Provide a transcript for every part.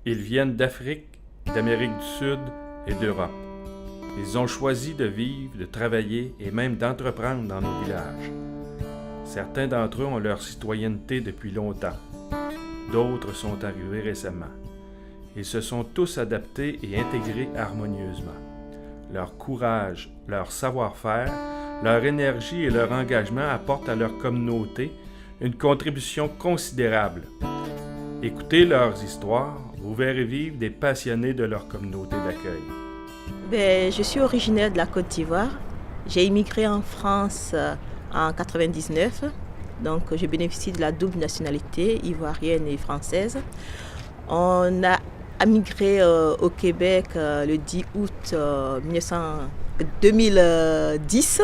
Ils viennent d'Afrique, d'Amérique du Sud et d'Europe. Ils ont choisi de vivre, de travailler et même d'entreprendre dans nos villages. Certains d'entre eux ont leur citoyenneté depuis longtemps. D'autres sont arrivés récemment. Ils se sont tous adaptés et intégrés harmonieusement. Leur courage, leur savoir-faire, leur énergie et leur engagement apportent à leur communauté une contribution considérable. Écoutez leurs histoires, vous verrez vivre des passionnés de leur communauté d'accueil. Je suis originaire de la Côte d'Ivoire. J'ai immigré en France en 1999. Donc, je bénéficie de la double nationalité ivoirienne et française. On a immigré au Québec le 10 août 2010.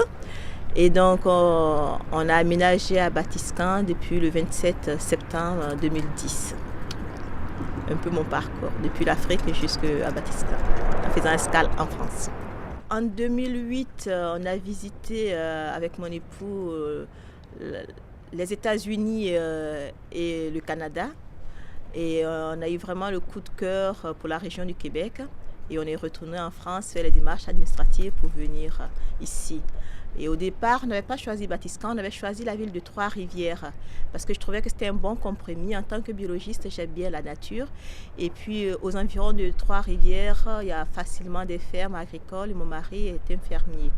Et donc, on a aménagé à Batiscan depuis le 27 septembre 2010. Un peu mon parcours, depuis l'Afrique jusqu'à Batiscan, en faisant escale en France. En 2008, on a visité avec mon époux les États-Unis et le Canada. Et on a eu vraiment le coup de cœur pour la région du Québec. Et on est retourné en France faire les démarches administratives pour venir ici. Et au départ, on n'avait pas choisi Batiscan, on avait choisi la ville de Trois-Rivières parce que je trouvais que c'était un bon compromis. En tant que biologiste, j'aime bien la nature. Et puis, aux environs de Trois-Rivières, il y a facilement des fermes agricoles et mon mari est un fermier.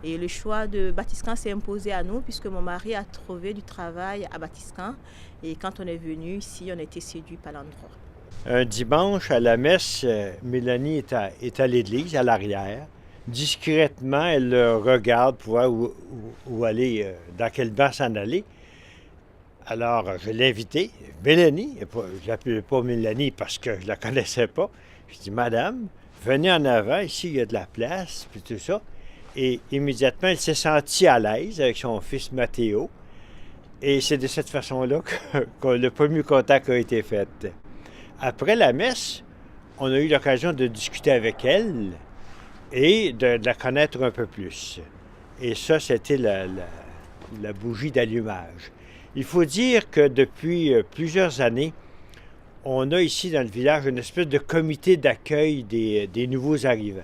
Et le choix de Batiscan s'est imposé à nous puisque mon mari a trouvé du travail à Batiscan. Et quand on est venu ici, on a été séduits par l'endroit. Un dimanche, à la messe, Mélanie est à l'église, à l'arrière. Discrètement, elle le regarde pour voir où aller, dans quel banc s'en aller. Alors, je l'ai invitée, Mélanie, je ne l'appelais pas Mélanie parce que je ne la connaissais pas. Je dis, Madame, venez en avant, ici, il y a de la place, puis tout ça. Et immédiatement, elle s'est sentie à l'aise avec son fils Mathéo. Et c'est de cette façon-là que le premier contact a été fait. Après la messe, on a eu l'occasion de discuter avec elle et de la connaître un peu plus. Et ça, c'était la bougie d'allumage. Il faut dire que depuis plusieurs années, on a ici dans le village une espèce de comité d'accueil des nouveaux arrivants.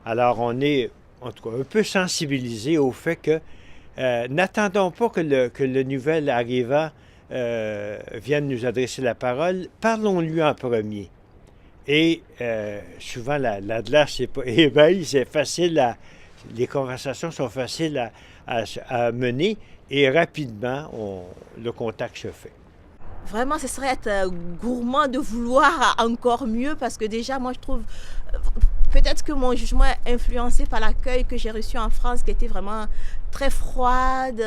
Alors, on est en tout cas un peu sensibilisé au fait que n'attendons pas que le nouvel arrivant vienne nous adresser la parole, parlons-lui en premier. Et souvent, la glace est ébahi, c'est facile les conversations sont faciles à mener et rapidement, le contact se fait. Vraiment, ce serait être gourmand de vouloir encore mieux parce que déjà, moi, je trouve... Peut-être que mon jugement est influencé par l'accueil que j'ai reçu en France qui était vraiment très froide.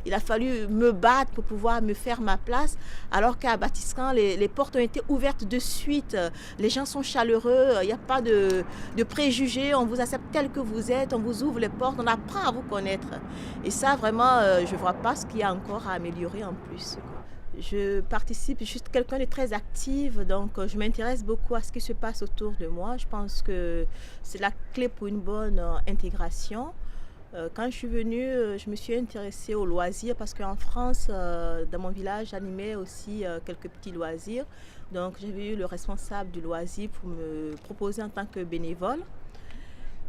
Il a fallu me battre pour pouvoir me faire ma place. Alors qu'à Batiscan, les portes ont été ouvertes de suite. Les gens sont chaleureux. Il n'y a pas de préjugés. On vous accepte tel que vous êtes. On vous ouvre les portes. On apprend à vous connaître. Et ça, vraiment, je ne vois pas ce qu'il y a encore à améliorer en plus. Je participe, je suis quelqu'un de très actif, donc je m'intéresse beaucoup à ce qui se passe autour de moi. Je pense que c'est la clé pour une bonne intégration. Quand je suis venue, je me suis intéressée aux loisirs parce qu'en France, dans mon village, j'animais aussi quelques petits loisirs. Donc j'avais eu le responsable du loisir pour me proposer en tant que bénévole.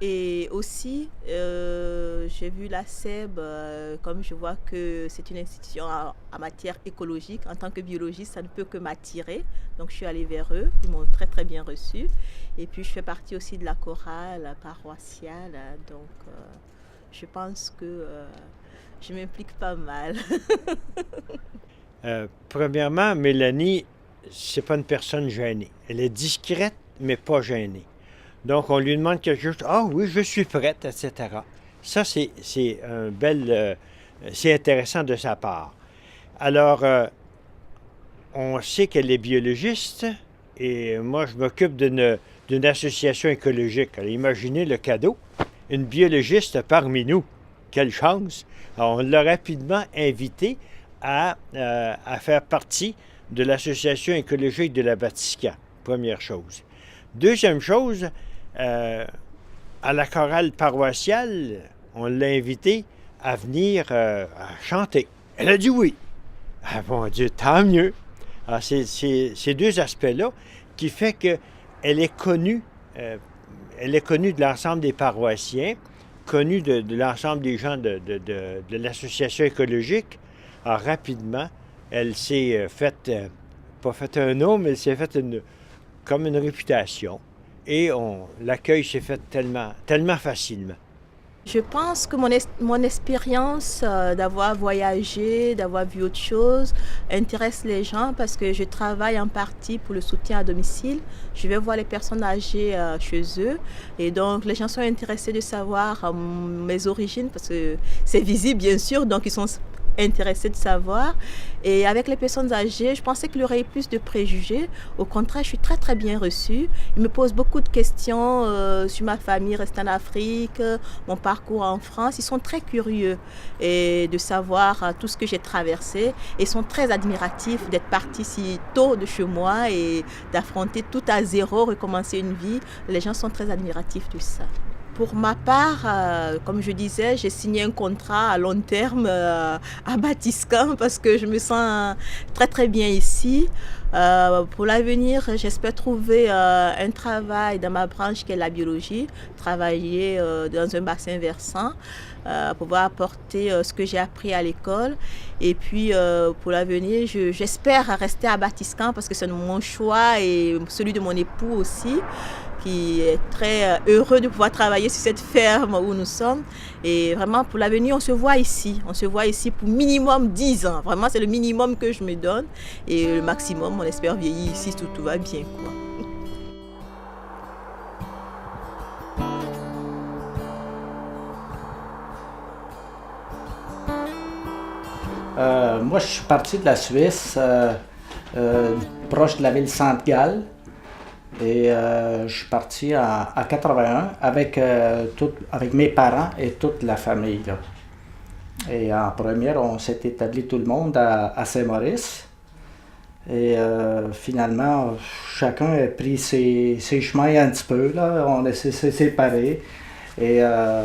Et aussi, j'ai vu la SEB, comme je vois que c'est une institution en matière écologique. En tant que biologiste, ça ne peut que m'attirer. Donc, je suis allée vers eux. Ils m'ont très, très bien reçue. Et puis, je fais partie aussi de la chorale paroissiale. Donc, je pense que je m'implique pas mal. Premièrement, Mélanie, c'est pas une personne gênée. Elle est discrète, mais pas gênée. Donc, on lui demande quelque chose. Ah oui, je suis prête, etc. Ça, c'est un bel... c'est intéressant de sa part. Alors, on sait qu'elle est biologiste et moi, je m'occupe d'une association écologique. Alors, imaginez le cadeau. Une biologiste parmi nous. Quelle chance! Alors, on l'a rapidement invitée à faire partie de l'association écologique de la Batiscan. Première chose. Deuxième chose, à la chorale paroissiale, on l'a invitée à venir à chanter. Elle a dit oui. Ah mon Dieu, tant mieux. Alors, c'est ces deux aspects-là qui fait qu'elle est connue, elle est connue de l'ensemble des paroissiens, connue de l'ensemble des gens de l'association écologique. Alors, rapidement, elle s'est faite, pas fait un nom, mais elle s'est faite comme une réputation. Et l'accueil s'est fait tellement facilement. Je pense que mon expérience d'avoir voyagé, d'avoir vu autre chose, intéresse les gens parce que je travaille en partie pour le soutien à domicile. Je vais voir les personnes âgées chez eux et donc les gens sont intéressés de savoir mes origines parce que c'est visible bien sûr, donc ils sont intéressés de savoir. Et avec les personnes âgées, je pensais qu'il y aurait plus de préjugés. Au contraire, je suis très très bien reçue. Ils me posent beaucoup de questions sur ma famille restée en Afrique, mon parcours en France. Ils sont très curieux et de savoir tout ce que j'ai traversé. Et ils sont très admiratifs d'être partis si tôt de chez moi et d'affronter tout à zéro, recommencer une vie. Les gens sont très admiratifs de ça. Pour ma part, comme je disais, j'ai signé un contrat à long terme à Batiscan parce que je me sens très très bien ici. Pour l'avenir, j'espère trouver un travail dans ma branche qui est la biologie, travailler dans un bassin versant, pouvoir apporter ce que j'ai appris à l'école. Et puis pour l'avenir, j'espère rester à Batiscan parce que c'est mon choix et celui de mon époux aussi, qui est très heureux de pouvoir travailler sur cette ferme où nous sommes. Et vraiment, pour l'avenir, on se voit ici. On se voit ici pour minimum 10 ans. Vraiment, c'est le minimum que je me donne. Et le maximum, on espère vieillir ici, tout va bien, quoi. Moi, je suis parti de la Suisse, proche de la ville Sainte-Gall. Et je suis parti à 81 avec mes parents et toute la famille. Là. Et en première, on s'est établi tout le monde à Saint-Maurice. Et finalement, chacun a pris ses chemins un petit peu. Là. On s'est séparés. Et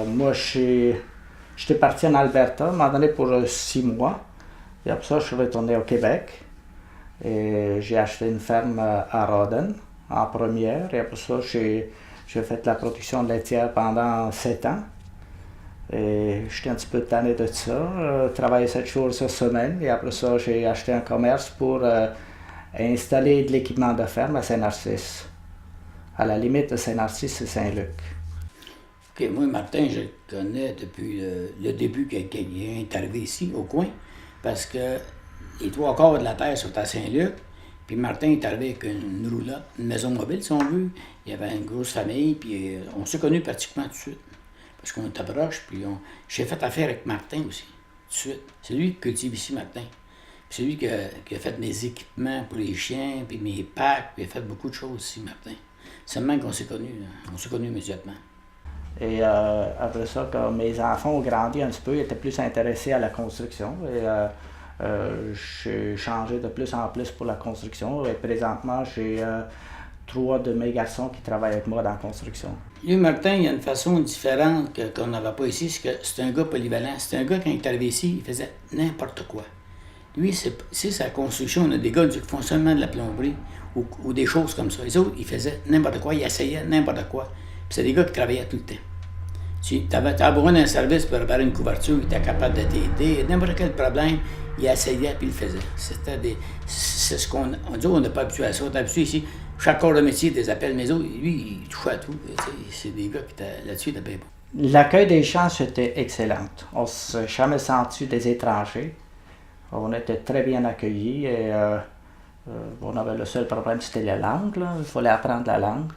moi, j'étais parti en Alberta, à un moment donné pour 6 mois. Et après ça, je suis retourné au Québec. Et j'ai acheté une ferme à Rawdon en première. Et après ça, j'ai fait la production laitière pendant 7 ans. Et j'étais un petit peu tanné de ça. Travaillé 7 jours sur semaine. Et après ça, j'ai acheté un commerce pour installer de l'équipement de ferme à Saint-Narcisse. À la limite de Saint-Narcisse et Saint-Luc. OK, moi, Martin, je le connais depuis le début qu'il est arrivé ici, au coin. Parce que les 3/4 de la terre sont à Saint-Luc. Puis Martin est arrivé avec une roulotte, une maison mobile, si on veut. Il y avait une grosse famille, puis on s'est connus pratiquement tout de suite. Parce qu'on était proches, puis j'ai fait affaire avec Martin aussi, tout de suite. C'est lui qui cultive ici, Martin. Puis c'est lui qui a fait mes équipements pour les chiens, puis mes packs, puis il a fait beaucoup de choses ici, Martin. C'est le même qu'on s'est connus. On s'est connus immédiatement. Et après ça, quand mes enfants ont grandi un petit peu, ils étaient plus intéressés à la construction. Et j'ai changé de plus en plus pour la construction. Et présentement, j'ai 3 de mes garçons qui travaillent avec moi dans la construction. Lui, Martin, il a une façon différente qu'on n'avait pas ici. C'est un gars polyvalent. C'est un gars, quand il est arrivé ici, il faisait n'importe quoi. Lui, c'est sa construction. On a des gars qui font seulement de la plomberie ou des choses comme ça. Les autres, ils faisaient n'importe quoi. Ils essayaient n'importe quoi. Puis c'est des gars qui travaillaient tout le temps. Tu avais besoin d'un service pour réparer une couverture, il était capable de t'aider. N'importe quel problème, il essayait puis il le faisait. C'est ce qu'on dit, on n'est pas habitué à ça. On est habitué ici, chaque corps de métier, des appels, mais autres, lui, il touchait à tout. C'est des gars qui étaient là-dessus, ils étaient bien bons. L'accueil des gens, c'était excellent. On ne s'est jamais senti des étrangers. On était très bien accueillis et on avait le seul problème, c'était la langue. Là. Il fallait apprendre la langue.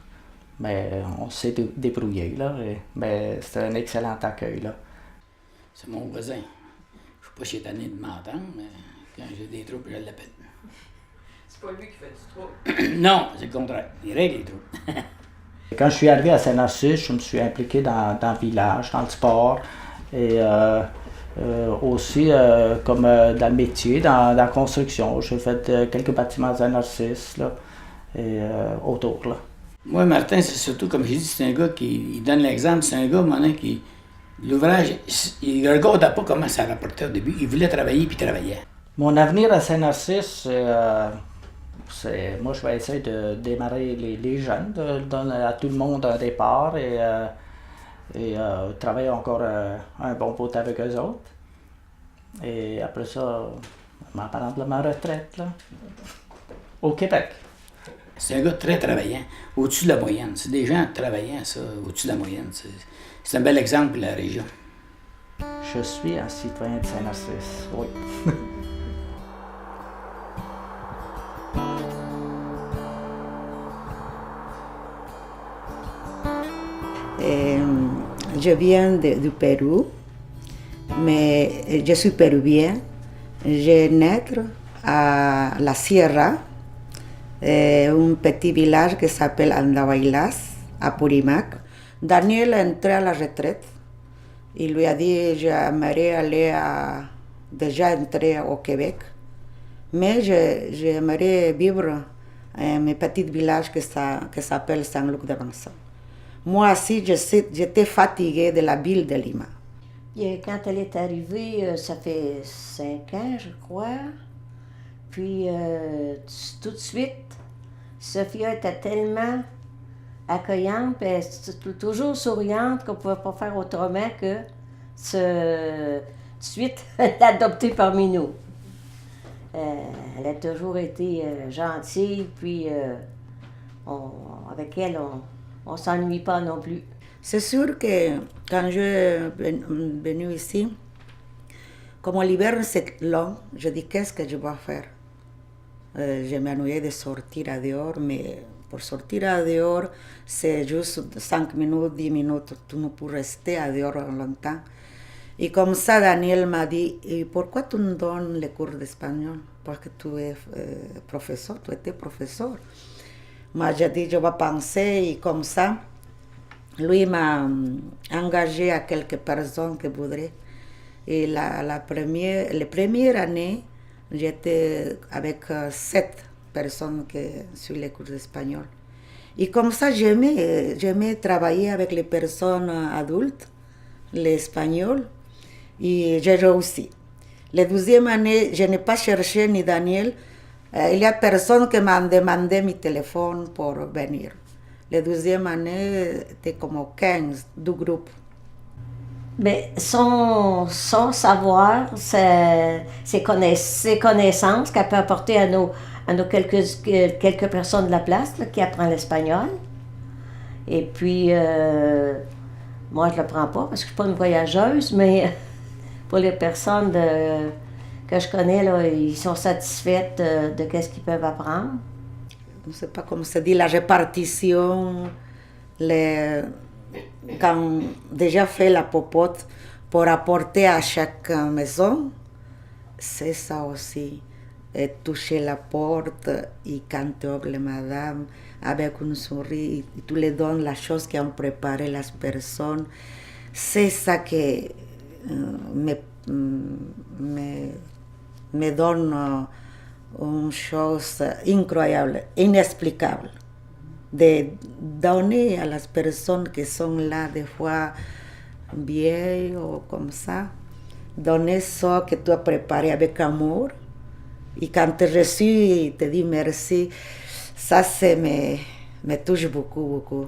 Mais on s'est débrouillé, là. Mais c'était un excellent accueil, là. C'est mon voisin. Je ne suis pas chétané de m'entendre, mais quand j'ai des troubles, je l'appelle. C'est pas lui qui fait du trouble? Non, c'est le contraire. Il règle les troubles. Quand je suis arrivé à Saint-Narcisse, je me suis impliqué dans le village, dans le sport. Et aussi comme dans le métier, dans la construction. J'ai fait quelques bâtiments à Saint-Narcisse, là, et autour, là. Moi, Martin, c'est surtout, comme j'ai dit, c'est un gars qui donne l'exemple. C'est un gars, maintenant, qui... L'ouvrage, il ne regardait pas comment ça rapportait au début. Il voulait travailler, puis il travaillait. Mon avenir à Saint-Narcisse, Moi, je vais essayer de démarrer les jeunes, de donner à tout le monde un départ et travailler encore un bon bout avec eux autres. Et après ça, m'en prendre ma retraite, là, au Québec. C'est un gars très travaillant, au-dessus de la moyenne. C'est des gens travaillants, ça, au-dessus de la moyenne. C'est un bel exemple pour la région. Je suis un citoyen de Saint-Narcisse, oui. Je viens du Pérou, mais je suis péruvien. Je né à la Sierra, un petit village qui s'appelle Andahuaylas, à Purimac. Daniel est entré à la retraite. Il lui a dit j'aimerais aller déjà entrer au Québec, mais j'aimerais vivre dans un petit village qui s'appelle Saint-Luc-de-Vincennes. Moi aussi, j'étais fatiguée de la ville de Lima. Et quand elle est arrivée, ça fait 5 ans, je crois. Puis, tout de suite, Sophia était tellement accueillante, et toujours souriante, qu'on ne pouvait pas faire autrement que tout de suite l'adopter parmi nous. Elle a toujours été gentille, puis avec elle, on ne s'ennuie pas non plus. C'est sûr que quand je suis venue ici, comme l'hiver c'est long, je dis qu'est-ce que je vais faire. Je m'ennuyais de sortir à dehors, mais pour sortir à dehors, c'est juste 5 minutes, 10 minutes. Tu ne peux rester à dehors longtemps. Et comme ça, Daniel m'a dit, et pourquoi tu nous donnes les cours d'espagnol? Parce que tu es professeur, tu étais professeur. Moi, j'ai dit, je vais penser, et comme ça, lui m'a engagé à quelques personnes qui voudraient. Et la première année, j'étais avec 7 personnes qui sur les cours d'espagnol. Et comme ça, j'aimais travailler avec les personnes adultes, l'espagnol, et j'ai réussi. La deuxième année, je n'ai pas cherché ni Daniel. Il y a personne qui m'a demandé mon téléphone pour venir. La deuxième année, c'était comme 15 du groupe. Mais son savoir, ses connaissances qu'elle peut apporter à nos quelques personnes de la place là, qui apprennent l'espagnol. Et puis, moi, je ne le prends pas parce que je ne suis pas une voyageuse, mais pour les personnes que je connais, là, ils sont satisfaits de ce qu'ils peuvent apprendre. Je ne sais pas comment se dit, la répartition, quand déjà fait la popote pour apporter à chaque maison, c'est ça aussi. Et toucher la porte et quand tu ouvres madame avec une souris et tu lui donnes la chose qu'ont préparé les personnes, c'est ça qui me donne une chose incroyable, inexplicable, de donner à las personnes qui sont là des fois vieilles ou comme ça, donner ça que tu as préparé avec amour. Et quand tu reçu et te dis merci, ça me touche beaucoup, beaucoup.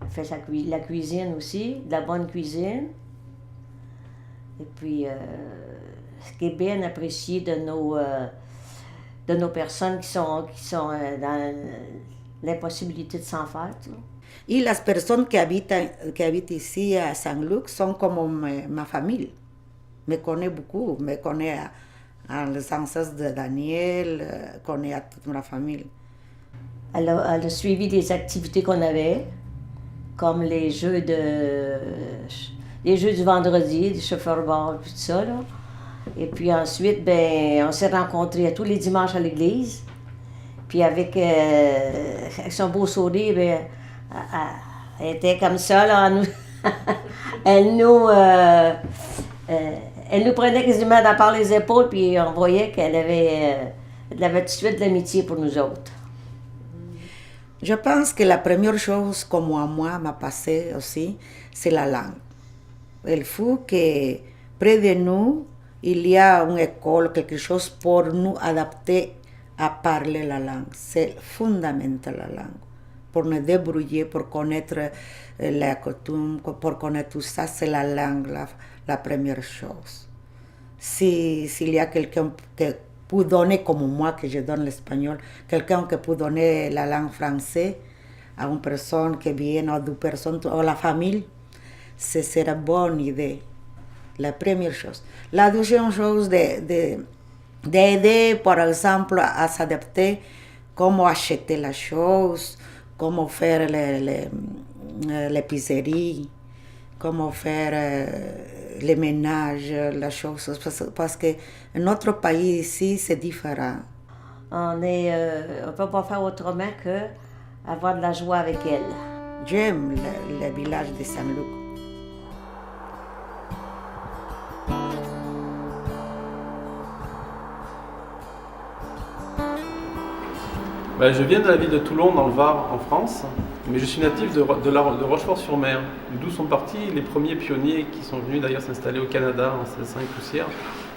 Elle fait la cuisine aussi, de la bonne cuisine. Et puis, ce qui est bien apprécié de nos personnes qui sont dans l'impossibilité de s'en faire. Tu vois. Et les personnes qui habitent ici à Saint-Luc sont comme ma famille. Me connaissent beaucoup, me connaissent les ancêtres de Daniel, connaissent toute ma famille. Elle a suivi les activités qu'on avait, comme les jeux du vendredi, des chauffeurs-bord, tout ça, là. Et puis ensuite, on s'est rencontrés tous les dimanches à l'église. Puis avec son beau sourire, elle était comme ça, là, elle nous prenait quasiment par les épaules, puis on voyait qu'elle avait tout de suite de l'amitié pour nous autres. Je pense que la première chose, comme à moi, m'a passé aussi, c'est la langue. Il faut que près de nous, il y a une école, quelque chose pour nous adapter à parler la langue. C'est fondamental la langue. Pour nous débrouiller, pour connaître les coutumes, pour connaître tout ça, c'est la langue la première chose. S'il y a quelqu'un qui peut donner, comme moi que je donne l'espagnol, quelqu'un qui peut donner la langue française à une personne qui vient, ou deux personnes, ou la famille, ce serait une bonne idée. La première chose. La deuxième chose, d'aider, par exemple, à s'adapter, comment acheter la chose, comment faire l'épicerie, comment faire les ménages, la chose. Parce que notre pays ici, c'est différent. On ne peut pas faire autrement que avoir de la joie avec elle. J'aime le village de Saint-Luc. Je viens de la ville de Toulon, dans le Var, en France, mais je suis natif de Rochefort-sur-Mer, d'où sont partis les premiers pionniers qui sont venus d'ailleurs s'installer au Canada en 1605 poussière.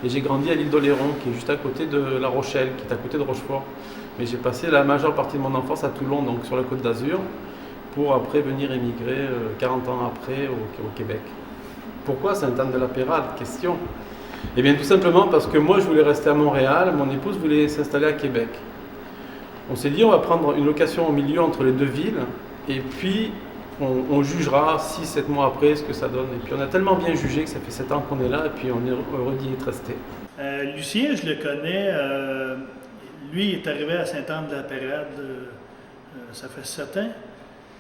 Et j'ai grandi à l'île d'Oléron, qui est juste à côté de La Rochelle, qui est à côté de Rochefort. Mais j'ai passé la majeure partie de mon enfance à Toulon, donc sur la Côte d'Azur, pour après venir émigrer 40 ans après au Québec. Pourquoi Sainte-Anne-de-la-Pérade? Question. Eh bien tout simplement parce que moi je voulais rester à Montréal, mon épouse voulait s'installer à Québec. On s'est dit on va prendre une location au milieu entre les deux villes et puis on jugera 6-7 mois après ce que ça donne. Et puis on a tellement bien jugé que ça fait 7 ans qu'on est là et puis on est heureux d'y être resté. Lucien, je le connais. Lui est arrivé à Sainte-Anne-de-la-Pérade, ça fait 7 ans.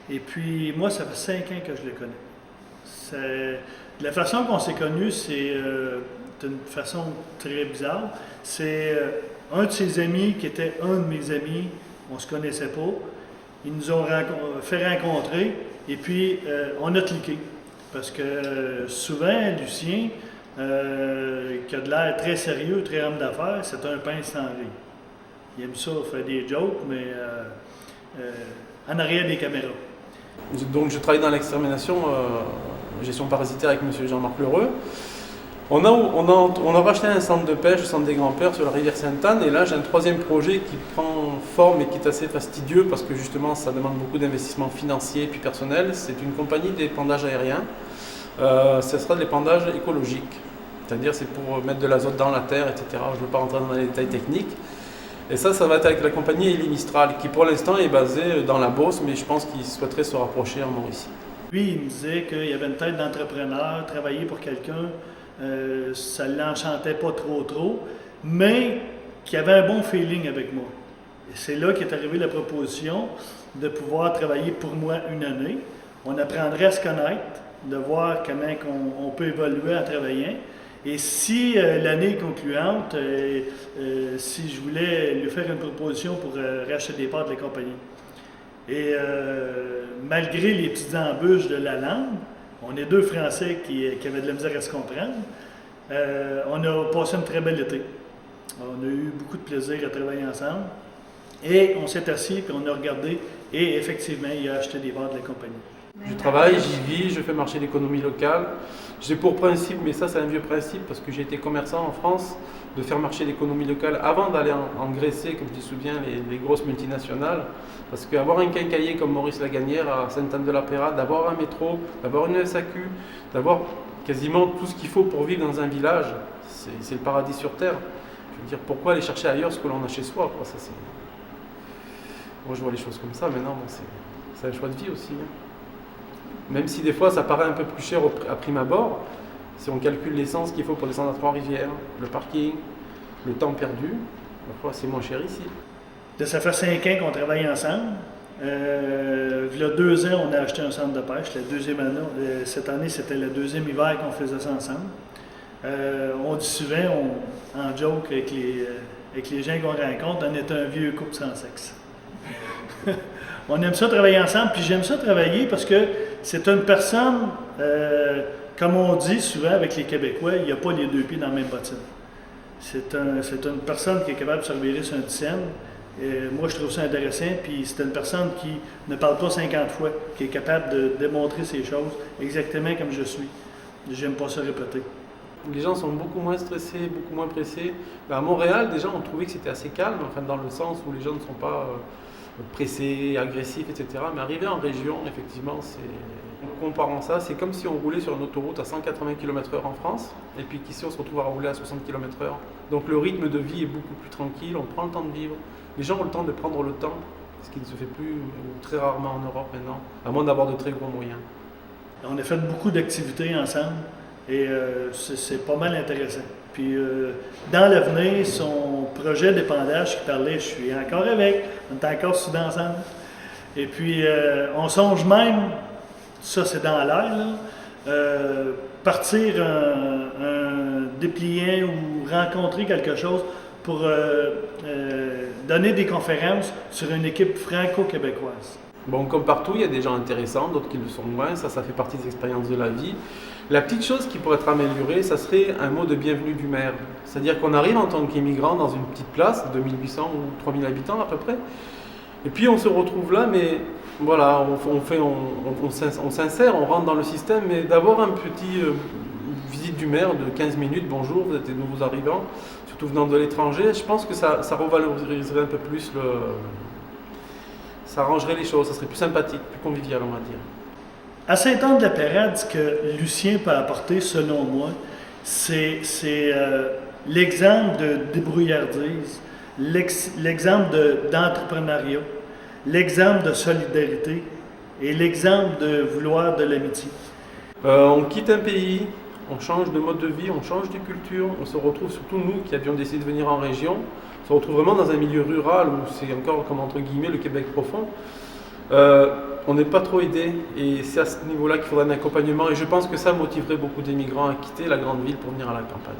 Et puis moi, ça fait 5 ans que je le connais. La façon qu'on s'est connus, c'est d'une façon très bizarre. C'est un de ses amis qui était un de mes amis, on ne se connaissait pas. Ils nous ont fait rencontrer et puis on a cliqué. Parce que souvent, Lucien, qui a de l'air très sérieux, très homme d'affaires, c'est un pince sans rire. Il aime ça, faire des jokes, mais en arrière des caméras. Donc je travaille dans l'extermination, gestion parasitaire avec M. Jean-Marc Lheureux. On a racheté un centre de pêche, le centre des Grands-Pères sur la rivière Sainte-Anne, et là j'ai un troisième projet qui prend forme et qui est assez fastidieux parce que justement ça demande beaucoup d'investissements financiers et puis personnels. C'est une compagnie d'épandage aérien. Ce sera de l'épandage écologique, c'est-à-dire c'est pour mettre de l'azote dans la terre, etc. Je ne veux pas rentrer dans les détails techniques. Et ça va être avec la compagnie Élie Mistral, qui pour l'instant est basée dans la Beauce, mais je pense qu'il souhaiterait se rapprocher en Mauricie. Lui, il me disait qu'il y avait une tête d'entrepreneur, travailler pour quelqu'un, ça ne l'enchantait pas trop, mais qu'il avait un bon feeling avec moi. Et c'est là qu'est arrivée la proposition de pouvoir travailler pour moi une année. On apprendrait à se connaître, de voir comment on peut évoluer en travaillant. Et si l'année concluante, si je voulais lui faire une proposition pour racheter des parts de la compagnie. Et malgré les petites embûches de la langue, on est deux Français qui avaient de la misère à se comprendre, on a passé une très belle été. On a eu beaucoup de plaisir à travailler ensemble. Et on s'est assis, puis on a regardé, et effectivement, il a acheté des parts de la compagnie. Je travaille, j'y vis, je fais marcher l'économie locale. J'ai pour principe, mais ça c'est un vieux principe parce que j'ai été commerçant en France, de faire marcher l'économie locale avant d'aller engraisser, comme tu te souviens, les grosses multinationales. Parce qu'avoir un quincaillier comme Maurice Lagagnère à Sainte-Anne-de-la-Pérade, d'avoir un métro, d'avoir une SAQ, d'avoir quasiment tout ce qu'il faut pour vivre dans un village, c'est le paradis sur terre. Je veux dire, pourquoi aller chercher ailleurs ce que l'on a chez soi, quoi. Ça, moi je vois les choses comme ça, mais non, c'est un choix de vie aussi. Hein. Même si des fois ça paraît un peu plus cher à prime abord, si on calcule l'essence qu'il faut pour descendre à Trois-Rivières, le parking, le temps perdu, parfois c'est moins cher ici. Ça fait 5 ans qu'on travaille ensemble. Il y a 2 ans, on a acheté un centre de pêche. La deuxième année, cette année, c'était le deuxième hiver qu'on faisait ça ensemble. On dit souvent, en joke avec les gens qu'on rencontre, on est un vieux couple sans sexe. On aime ça travailler ensemble, puis j'aime ça travailler parce que c'est une personne, comme on dit souvent avec les Québécois, il n'y a pas les deux pieds dans la même bottine. C'est une personne qui est capable de se revirer sur un scène. Moi, je trouve ça intéressant, puis c'est une personne qui ne parle pas 50 fois, qui est capable de démontrer ses choses exactement comme je suis. J'aime pas ça répéter. Les gens sont beaucoup moins stressés, beaucoup moins pressés. À Montréal, déjà, on trouvait que c'était assez calme, enfin, dans le sens où les gens ne sont pas pressés, agressifs, etc. Mais arriver en région, effectivement, en comparant ça, c'est comme si on roulait sur une autoroute à 180 km/h en France, et puis qu'ici on se retrouve à rouler à 60 km/h. Donc le rythme de vie est beaucoup plus tranquille, on prend le temps de vivre. Les gens ont le temps de prendre le temps, ce qui ne se fait plus ou très rarement en Europe maintenant, à moins d'avoir de très gros moyens. On a fait beaucoup d'activités ensemble et c'est pas mal intéressant. Puis dans l'avenir, son projet d'épandage qui parlait, je suis encore avec, on est encore soudés ensemble. Et puis on songe même, ça c'est dans l'air, là, partir un dépliant ou rencontrer quelque chose pour donner des conférences sur une équipe franco-québécoise. Bon, comme partout, il y a des gens intéressants, d'autres qui le sont moins, ça fait partie des expériences de la vie. La petite chose qui pourrait être améliorée, ça serait un mot de bienvenue du maire. C'est-à-dire qu'on arrive en tant qu'immigrant dans une petite place de 2800 ou 3000 habitants à peu près, et puis on se retrouve là, mais voilà, on s'insère, on rentre dans le système, mais d'avoir un petit visite du maire de 15 minutes, bonjour, vous êtes des nouveaux arrivants, surtout venant de l'étranger, je pense que ça revaloriserait un peu plus ça arrangerait les choses, ça serait plus sympathique, plus convivial, on va dire. À Saint-Anne-de-la-Pérade, ce que Lucien peut apporter, selon moi, c'est l'exemple de débrouillardise, l'exemple d'entrepreneuriat, l'exemple de solidarité et l'exemple de vouloir de l'amitié. On quitte un pays, on change de mode de vie, on change de culture, on se retrouve, surtout nous qui avions décidé de venir en région, on se retrouve vraiment dans un milieu rural où c'est encore comme entre guillemets le Québec profond. On n'est pas trop aidé et c'est à ce niveau-là qu'il faudrait un accompagnement et je pense que ça motiverait beaucoup d'émigrants à quitter la grande ville pour venir à la campagne.